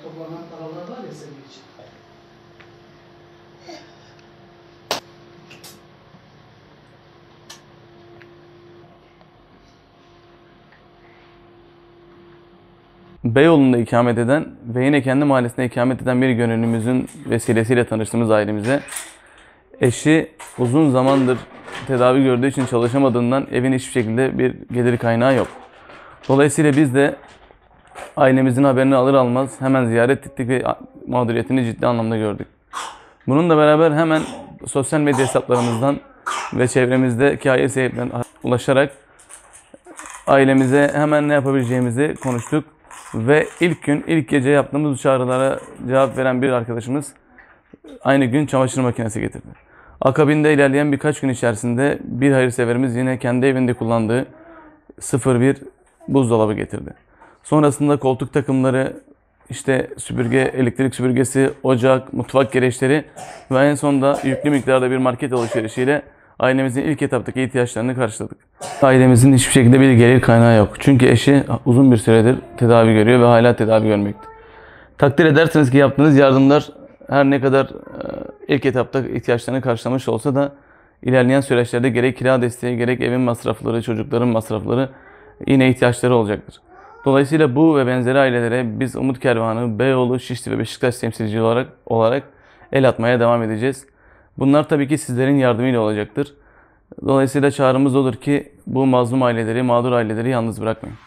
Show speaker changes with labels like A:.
A: Toplanan paralar var ya senin için.
B: Beyoğlu'nda ikamet eden ve yine kendi mahallesinde ikamet eden bir gönüllümüzün vesilesiyle tanıştığımız ailemize, eşi uzun zamandır tedavi gördüğü için çalışamadığından evin hiçbir şekilde bir gelir kaynağı yok. Dolayısıyla biz de ailemizin haberini alır almaz hemen ziyaret ettik ve mağduriyetini ciddi anlamda gördük. Bununla beraber hemen sosyal medya hesaplarımızdan ve çevremizdeki hayır sahiplerine ulaşarak ailemize hemen ne yapabileceğimizi konuştuk. Ve ilk gece yaptığımız çağrılara cevap veren bir arkadaşımız aynı gün çamaşır makinesi getirdi. Akabinde ilerleyen birkaç gün içerisinde bir hayırseverimiz yine kendi evinde kullandığı 01 buzdolabı getirdi. Sonrasında koltuk takımları, işte süpürge, elektrik süpürgesi, ocak, mutfak gereçleri ve en sonunda yüklü miktarda bir market alışverişiyle ailemizin ilk etaptaki ihtiyaçlarını karşıladık. Ailemizin hiçbir şekilde bir gelir kaynağı yok. Çünkü eşi uzun bir süredir tedavi görüyor ve hala tedavi görmekte. Takdir edersiniz ki yaptığınız yardımlar her ne kadar ilk etapta ihtiyaçlarını karşılamış olsa da ilerleyen süreçlerde gerek kira desteği, gerek evin masrafları, çocukların masrafları yine ihtiyaçları olacaktır. Dolayısıyla bu ve benzeri ailelere biz Umut Kervanı, Beyoğlu, Şişli ve Beşiktaş temsilcisi olarak el atmaya devam edeceğiz. Bunlar tabii ki sizlerin yardımıyla olacaktır. Dolayısıyla çağrımız olur ki bu mazlum aileleri, mağdur aileleri yalnız bırakmayın.